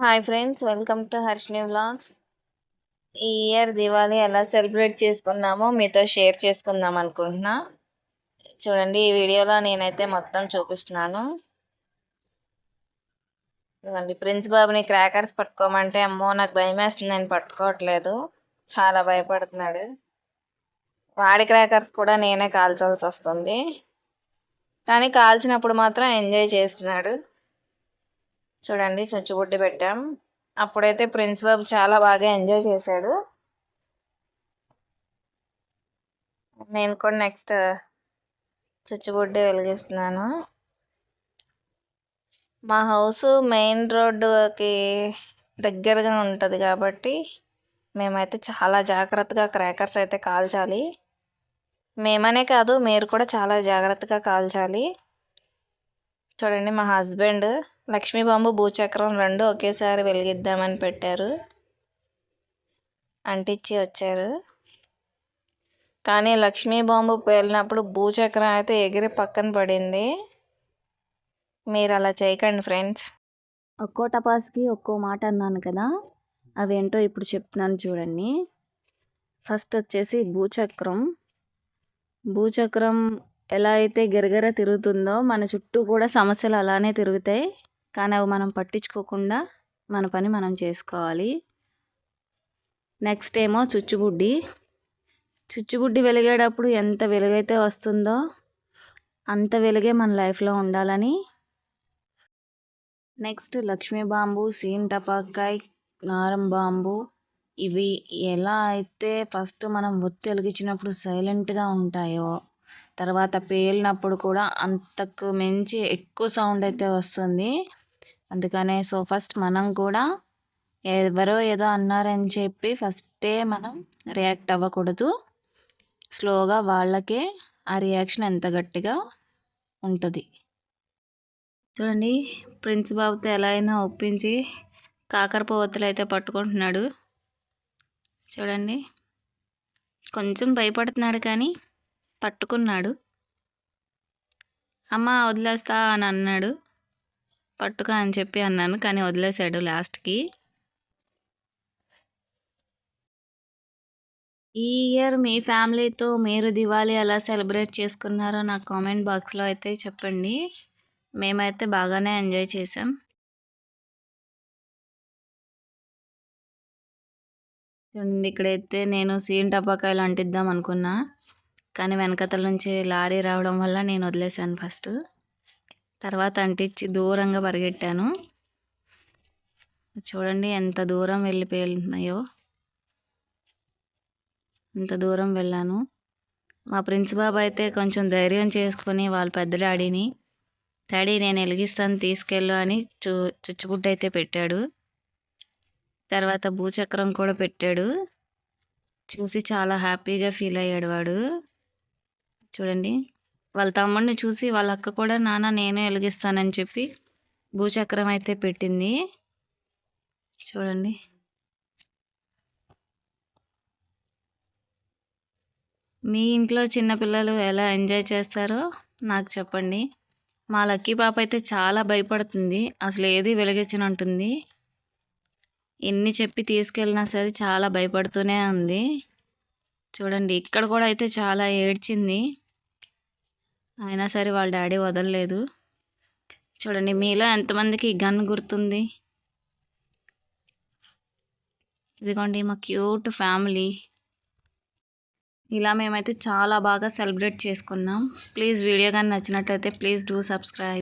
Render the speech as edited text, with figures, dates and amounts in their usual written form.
Hi friends, welcome to Harshini vlogs. ఈ year Diwali ఎలా celebrate చేసుకున్నామో మీతో షేర్ చేసుకుందాం అనుకుంటున్నా. చూడండి, ఈ వీడియోలో నేనైతే మొత్తం చూపిస్తున్నాను. చూడండి, ప్రిన్స్ బాబుని క్రాకర్స్ పట్టుకోమంటే అమ్మో నాకు భయం వేస్తుంది, నేను పట్టుకోవట్లేదు, చాలా భయపడుతున్నాడు. వాడి క్రాకర్స్ కూడా నేనే కాల్చాల్సి వస్తుంది, కానీ కాల్చినప్పుడు మాత్రం ఎంజాయ్ చేస్తున్నాడు. చూడండి, చుచ్చుబుడ్డి పెట్టాం. అప్పుడైతే ప్రిన్స్ బాబు చాలా బాగా ఎంజాయ్ చేశాడు. నేను కూడా నెక్స్ట్ చుచ్చుబుడ్డి వెలిగిస్తున్నాను. మా హౌస్ మెయిన్ రోడ్డుకి దగ్గరగా ఉంటుంది కాబట్టి మేమైతే చాలా జాగ్రత్తగా క్రాకర్స్ అయితే కాల్చాలి. మేమనే కాదు, మీరు కూడా చాలా జాగ్రత్తగా కాల్చాలి. చూడండి, మా హస్బెండ్ లక్ష్మీ బాంబు భూచక్రం రెండు ఒకేసారి వెలిగిద్దామని పెట్టారు, అంటించి వచ్చారు. కానీ లక్ష్మీ బాంబు పేలినప్పుడు భూచక్రం అయితే ఎగిరి పక్కన పడింది. మీరు అలా చేయకండి ఫ్రెండ్స్. ఒక్కో టపాస్కి ఒక్కో మాట అన్నాను కదా, అవేంటో ఇప్పుడు చెప్తున్నాను చూడండి. ఫస్ట్ వచ్చేసి భూచక్రం ఎలా అయితే గిరగిర తిరుగుతుందో మన చుట్టూ కూడా సమస్యలు అలానే తిరుగుతాయి, కానీ అవి మనం పట్టించుకోకుండా మన పని మనం చేసుకోవాలి. నెక్స్ట్ ఏమో చుచ్చుబుడ్డి వెలిగేటప్పుడు ఎంత వెలుగైతే వస్తుందో అంత వెలుగే మన లైఫ్లో ఉండాలని. Next Lakshmi bomb, scene టపాకాయ్, నారం bomb, ఇవి ఎలా అయితే ఫస్ట్ మనం ఒత్తి వెలిగించినప్పుడు సైలెంట్గా ఉంటాయో తర్వాత పేలినప్పుడు కూడా అంతకు మించి ఎక్కువ సౌండ్ అయితే వస్తుంది. అందుకనే ఫస్ట్ మనం కూడా ఎవరో ఏదో అన్నారని చెప్పి ఫస్టే మనం రియాక్ట్ అవ్వకూడదు. స్లోగా వాళ్ళకే ఆ రియాక్షన్ ఎంత గట్టిగా ఉంటుంది. చూడండి, ప్రిన్స్ బాబుతో ఎలా అయినా ఒప్పించి కాకరపువ్వొత్తులు అయితే పట్టుకుంటున్నాడు. చూడండి, కొంచెం భయపడుతున్నాడు కానీ పట్టుకున్నాడు. అమ్మ వదిలేస్తా అని అన్నాడు, పట్టుక అని చెప్పి అన్నాను కానీ వదిలేశాడు లాస్ట్కి. ఈ ఇయర్ మీ ఫ్యామిలీతో మీరు దివాళీ ఎలా సెలబ్రేట్ చేసుకున్నారో నాకు కామెంట్ బాక్స్లో అయితే చెప్పండి. మేమైతే బాగానే ఎంజాయ్ చేసాం. చూడండి, ఇక్కడైతే నేను సీన్ టపాకాయలు అంటిద్దాం అనుకున్నా, కానీ వెనకతల నుంచి లారీ రావడం వల్ల నేను వదిలేసాను ఫస్ట్. తర్వాత అంటించి దూరంగా పరిగెట్టాను. చూడండి ఎంత దూరం వెళ్ళిపోయినాయో, అంత దూరం వెళ్ళాను. మా ప్రిన్స్ బాబు అయితే కొంచెం ధైర్యం చేసుకుని వాళ్ళ పెద్ద డాడీ నేను వెలిగిస్తాను తీసుకెళ్ళు అని చుచ్చుబుడ్డి అయితే పెట్టాడు. తర్వాత భూచక్రం కూడా పెట్టాడు. చూసి చాలా హ్యాపీగా ఫీల్ అయ్యాడు వాడు. చూడండి, వాళ్ళ తమ్ముడిని చూసి వాళ్ళ అక్క కూడా నాన్న నేనే వెలిగిస్తానని చెప్పి భూచక్రం అయితే పెట్టింది. చూడండి, మీ ఇంట్లో చిన్నపిల్లలు ఎలా ఎంజాయ్ చేస్తారో నాకు చెప్పండి. మా లక్కీ పాప అయితే చాలా భయపడుతుంది, అసలు ఏది వెలిగించనంటుంది. ఎన్ని చెప్పి తీసుకెళ్ళినా సరే చాలా భయపడుతూనే ఉంది. చూడండి, ఇక్కడ కూడా అయితే చాలా ఏడ్చింది, అయినా సరే వాళ్ళ డాడీ వదలలేదు. చూడండి, మీలో ఎంతమందికి గన్ గుర్తుంది? ఇదిగోండి మా క్యూట్ ఫ్యామిలీ. ఇలా మేమైతే చాలా బాగా సెలబ్రేట్ చేసుకున్నాం. ప్లీజ్ వీడియో కానీ నచ్చినట్లయితే ప్లీజ్ డూ సబ్స్క్రైబ్.